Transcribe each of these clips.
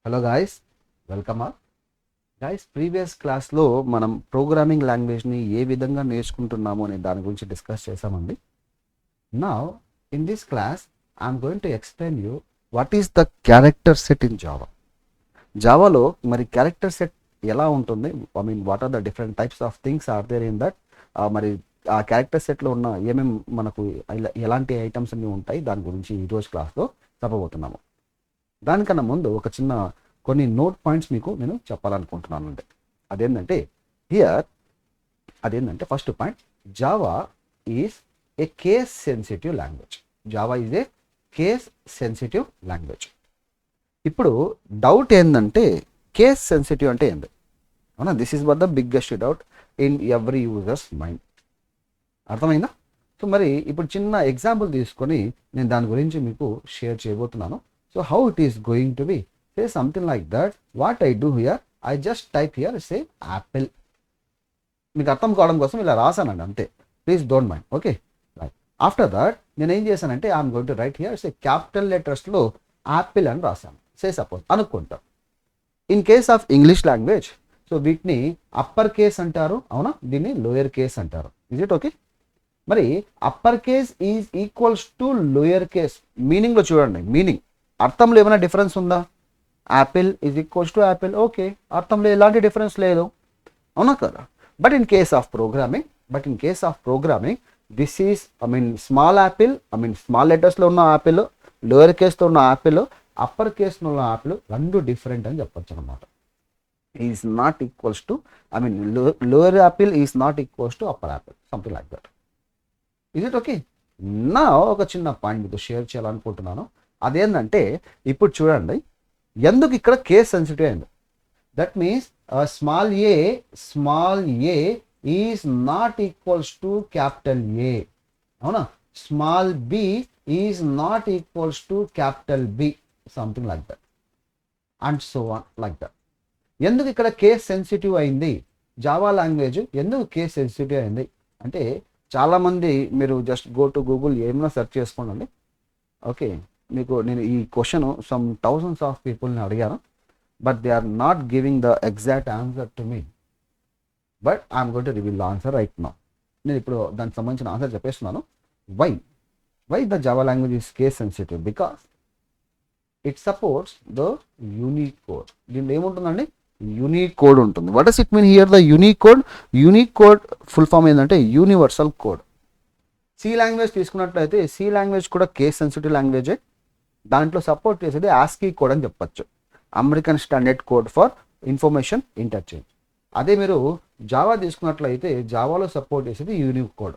Hello guys, welcome up. Guys, previous క్లాస్లో మనం programming లాంగ్వేజ్ని ఏ విధంగా నేర్చుకుంటున్నాము అనే దాని గురించి డిస్కస్ చేసామండి. Now in this class I'm going to explain you what is the character set in Java. జావాలో మరి క్యారెక్టర్ సెట్ ఎలా ఉంటుంది, what are the different types of things are there in that, మరి ఆ క్యారెక్టర్ సెట్లో ఉన్న ఏమేమి మనకు ఎలాంటి ఐటమ్స్ అన్నీ ఉంటాయి, దాని గురించి ఈరోజు క్లాస్లో చెప్పబోతున్నాము. దానికన్నా ముందు ఒక చిన్న కొన్ని నోట్ పాయింట్స్ మీకు నేను చెప్పాలనుకుంటున్నాను. అదేంటంటే first point, Java is a case sensitive language. Java is a case sensitive language. ఇప్పుడు డౌట్ ఏంటంటే కేస్ సెన్సిటివ్ అంటే ఏంటి? అవునా, this is one the biggest doubt in every users mind. అర్థమైందా? సో మరి ఇప్పుడు చిన్న ఎగ్జాంపుల్ తీసుకొని నేను దాని గురించి మీకు షేర్ చేయబోతున్నాను. So how it is going to be? Say something like that. What I do here, I just type here, say apple. మీకు అర్థం కావడం కోసం ఇలా రాసానండి, అంతే. Please don't mind. Okay, right. After that నేను ఏం చేశానంటే I'm going to write here, say capital లెటర్స్లో యాపిల్ అని రాశాను. సే సపోజ్ అనుకుంటాం. In case of English language, so వీటిని అప్పర్ కేస్ అంటారు, అవునా, దీన్ని లోయర్ కేస్ అంటారు. Is it okay? మరి upper case is equals to lower case. మీనింగ్లో చూడండి, మీనింగ్ అర్థంలో ఏమైనా డిఫరెన్స్ ఉందా? Apple is equals to apple, okay, అర్థంలో ఎలాంటి డిఫరెన్స్ లేదు, అవునా కదా? But in case of programming this is small apple, small లెటర్స్లో ఉన్న యాపిల్, లోయర్ కేస్తో ఉన్న యాపిల్, అప్పర్ కేస్లో ఉన్న యాపిల్ రెండు డిఫరెంట్ అని చెప్పొచ్చు అనమాట. Is not equals to lower Apple is not equals to upper Apple, something like that. Is it okay? నా ఒక చిన్న పాయింట్ మీతో షేర్ చేయాలనుకుంటున్నాను. అదేంటంటే ఇప్పుడు చూడండి, ఎందుకు ఇక్కడ కేస్ సెన్సిటివ్ అయింది. That means small A is not equals to capital A, అవునా? Small B is not equals to capital B, something like that and so on like that. ఎందుకు ఇక్కడ కేస్ సెన్సిటివ్ అయింది? జావా లాంగ్వేజ్ ఎందుకు case sensitive అయింది అంటే, చాలామంది మీరు just go to Google ఏమైనా సెర్చ్ చేసుకోండి. ఓకే, మీకు నేను ఈ క్వశ్చన్ సమ్ థౌసండ్స్ ఆఫ్ పీపుల్ని అడిగాను, but they are not giving the exact answer to me. But I'm going to reveal the answer right now. నేను ఇప్పుడు దానికి సంబంధించిన ఆన్సర్ చెప్పేస్తున్నాను. Why the Java language is case sensitive? Because it supports the unique code. దీంట్లో ఏముంటుందండి? Unique code ఉంటుంది. What does it mean here the unique code? Unique code full form ఏంటంటే universal code. C language తీసుకున్నట్లయితే C language కూడా case sensitive లాంగ్వేజే. దాంట్లో support చేసేది ASCII code అని చెప్పచ్చు, American standard code for information interchange. అదే మీరు జావా తీసుకున్నట్లయితే జావాలో సపోర్ట్ చేసేది యూనిక్ కోడ్.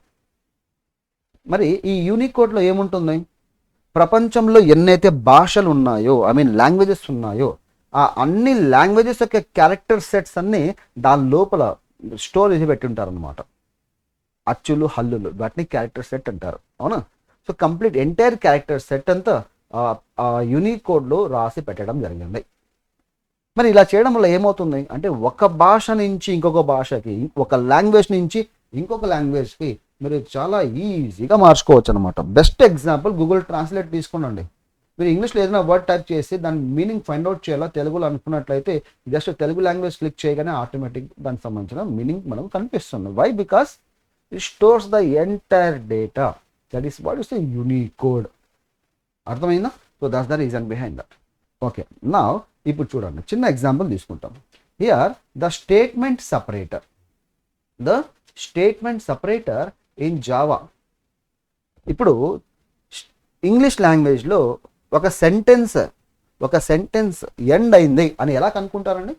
మరి ఈ యూనిక్ కోడ్లో ఏముంటుంది? ప్రపంచంలో ఎన్నైతే భాషలు ఉన్నాయో, లాంగ్వేజెస్ ఉన్నాయో, ఆ అన్ని లాంగ్వేజెస్ యొక్క క్యారెక్టర్ సెట్స్ అన్నీ దాని లోపల స్టోర్ చేసి పెట్టి ఉంటారు అనమాట. అచ్చులు, హల్లులు, వాటిని క్యారెక్టర్ సెట్ అంటారు, అవునా? So complete entire character set అంతా యూనిక్ కోడ్లో రాసి పెట్టడం జరిగింది. మరి ఇలా చేయడం వల్ల ఏమవుతుంది అంటే, ఒక భాష నుంచి ఇంకొక భాషకి, ఒక లాంగ్వేజ్ నుంచి ఇంకొక లాంగ్వేజ్కి మీరు చాలా ఈజీగా మార్చుకోవచ్చు అనమాట. బెస్ట్ ఎగ్జాంపుల్ గూగుల్ ట్రాన్స్లేట్ తీసుకోండి. మీరు ఇంగ్లీష్లో ఏదైనా వర్డ్ టైప్ చేసి దాని మీనింగ్ ఫైండ్ అవుట్ చేయాలా తెలుగులో అనుకున్నట్లయితే జస్ట్ తెలుగు లాంగ్వేజ్ క్లిక్ చేయగానే ఆటోమేటిక్ దానికి సంబంధించిన మీనింగ్ మనకు కనిపిస్తుంది. Why? Because it stores the entire data. That is what is the unique code. అర్థమైందా? So that's the reason behind that. Okay, నా ఇప్పుడు చూడండి, చిన్న ఎగ్జాంపుల్ తీసుకుంటాం. Here the statement separator in Java. ఇప్పుడు ఇంగ్లీష్ లాంగ్వేజ్లో ఒక సెంటెన్స్ ఎండ్ అయింది అని ఎలా కనుక్కుంటారండి?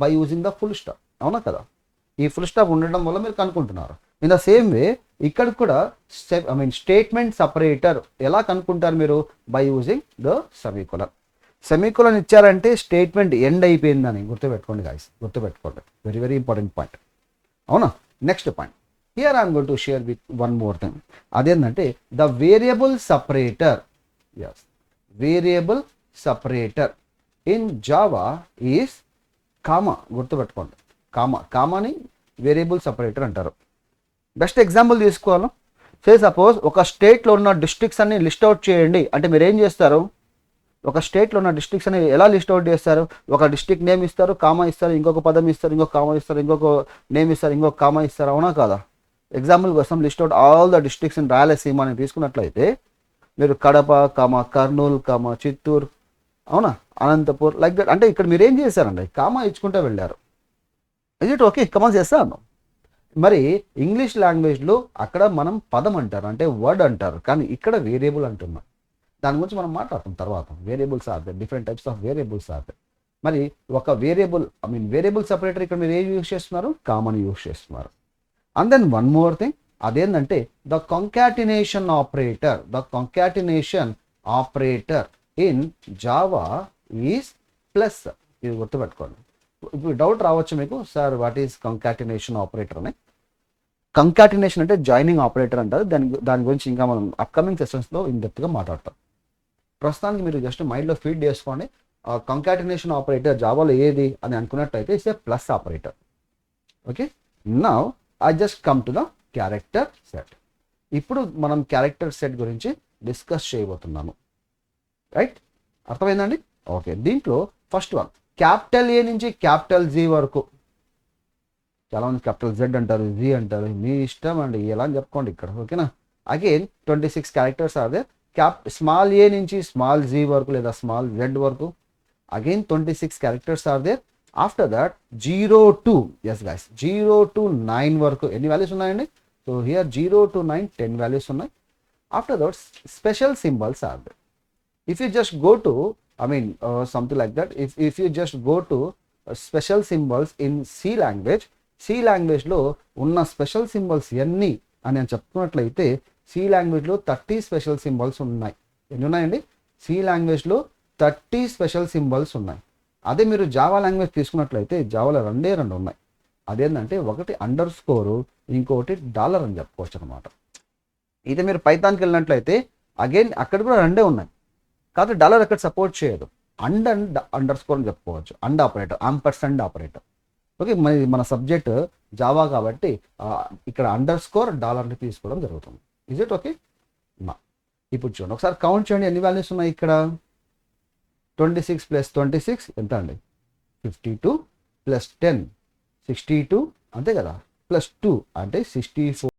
By using the full stop, అవునా కదా? ఈ ఫుల్ స్టాప్ ఉండడం వల్ల మీరు కనుక్కుంటున్నారు. ఇన్ ద సేమ్ వే ఇక్కడ కూడా స్టేట్మెంట్ సపరేటర్ ఎలా కనుక్కుంటారు మీరు? బై యూజింగ్ ద సెమీకోలన్ ఇచ్చారంటే స్టేట్మెంట్ ఎండ్ అయిపోయిందని గుర్తుపెట్టుకోండి గాయస్, గుర్తుపెట్టుకోండి. వెరీ వెరీ ఇంపార్టెంట్ పాయింట్, అవునా? Next point, here I'm going to share with one more thing. అదేంటంటే the variable separator in Java is comma. గుర్తుపెట్టుకోండి, కామాని వేరియబుల్ సపరేటర్ అంటారు. Best example తీసుకోవాలి. సపోజ్ ఒక స్టేట్లో ఉన్న డిస్ట్రిక్ట్స్ అన్ని లిస్ట్ అవుట్ చేయండి అంటే మీరు ఏం చేస్తారు? ఒక స్టేట్లో ఉన్న డిస్ట్రిక్ట్స్ అనేవి ఎలా లిస్ట్ అవుట్ చేస్తారు? ఒక డిస్ట్రిక్ట్ నేమ్ ఇస్తారు, కామా ఇస్తారు, ఇంకొక పదం ఇస్తారు, ఇంకొక కామా ఇస్తారు, ఇంకొక నేమ్ ఇస్తారు, ఇంకొక కామా ఇస్తారు, అవునా కాదా? ఎగ్జాంపుల్ కోసం list out all the districts in Rayalaseema అని తీసుకున్నట్లయితే మీరు కడప కామా కర్నూలు కామా చిత్తూరు, అవునా, అనంతపూర్, లైక్ దట్. అంటే ఇక్కడ మీరు ఏం చేశారండి? కామా ఇచ్చుకుంటూ వెళ్ళారు. Is it okay? కమా చేస్తాను. మరి ఇంగ్లీష్ లాంగ్వేజ్లో అక్కడ మనం పదం అంటారు, అంటే వర్డ్ అంటారు, కానీ ఇక్కడ వేరియబుల్ అంటున్నాం. దాని గురించి మనం మాట్లాడతాం తర్వాత. Variables are they, different types of variables are they. మరి ఒక వేరియబుల్, వేరియబుల్ సపరేటర్ ఇక్కడ మీరు ఏం యూస్ చేస్తున్నారు? కామన్ యూస్ చేస్తున్నారు. And then one more thing, అదేంటంటే the concatenation operator in Java is plus. ఇది గుర్తుపెట్టుకోండి. ఇప్పుడు డౌట్ రావచ్చు మీకు, sir what is concatenation operator అని. కంకాటినేషన్ అంటే జాయినింగ్ ఆపరేటర్ అంటారు. దాని గురించి ఇంకా మనం అప్కమింగ్ సెషన్స్లో ఇన్ డెప్త్గా మాట్లాడతాం. ప్రస్తుతానికి మీరు జస్ట్ మైండ్లో ఫీడ్ చేసుకోండి. కంకాటినేషన్ ఆపరేటర్ జావాలో ఏది అని అనుకున్నట్టయితే it's a plus operator. Okay, now I just come to the character set. ఇప్పుడు మనం క్యారెక్టర్ సెట్ గురించి డిస్కస్ చేయబోతున్నాము. రైట్, అర్థమైందండి? ఓకే, దీంట్లో ఫస్ట్ వన్ క్యాపిటల్ ఏ నుంచి క్యాపిటల్ జీ వరకు. చాలామంది క్యాపిటల్ జెడ్ అంటారు, జీ అంటారు, మీ ఇష్టం అండి, ఎలా అని చెప్పుకోండి ఇక్కడ. ఓకేనా? Again 26 characters are there. Small A నుంచి స్మాల్ జీ వరకు లేదా స్మాల్ జెడ్ వరకు. Again 26 characters are there. After that 0 to, yes guys, 0 to 9 వరకు ఎన్ని వాల్యూస్ ఉన్నాయండి? సో హియర్ 0 to 9 10 వాల్యూస్ ఉన్నాయి. After that special symbols are there. If you just go to something like that, if you just go to special symbols in C లాంగ్వేజ్లో ఉన్న special symbols ఎన్ని అని నేను చెప్పుకున్నట్లయితే C లాంగ్వేజ్లో 30 special symbols ఉన్నాయి. ఎన్ని ఉన్నాయండి? సి లాంగ్వేజ్లో 30 స్పెషల్ సింబల్స్ ఉన్నాయి. అదే మీరు జావా లాంగ్వేజ్ తీసుకున్నట్లయితే జావాలో రెండే ఉన్నాయి. అదేంటంటే ఒకటి అండర్ స్కోరు, ఇంకొకటి డాలర్ అని చెప్పుకోవచ్చు అనమాట. ఇదే మీరు పైథాన్కి వెళ్ళినట్లయితే అగైన్ అక్కడ కూడా రెండే ఉన్నాయి, కాకపోతే డాలర్ అక్కడ సపోర్ట్ చేయదు. అండ్ అండర్ స్కోర్ అని చెప్పుకోవచ్చు. And operator, ampersand operator. Okay, మన సబ్జెక్ట్ జావా కాబట్టి ఇక్కడ అండర్ స్కోర్ డాలర్ని తీసుకోవడం జరుగుతుంది. Is it okay? ఇప్పుడు చూడండి, ఒకసారి కౌంట్ చేయండి ఎన్ని వాల్యూస్ ఉన్నాయి ఇక్కడ. 26 + 26 ఎంత అండి? 52 + 10 62, అంతే కదా, +2 అంటే 64.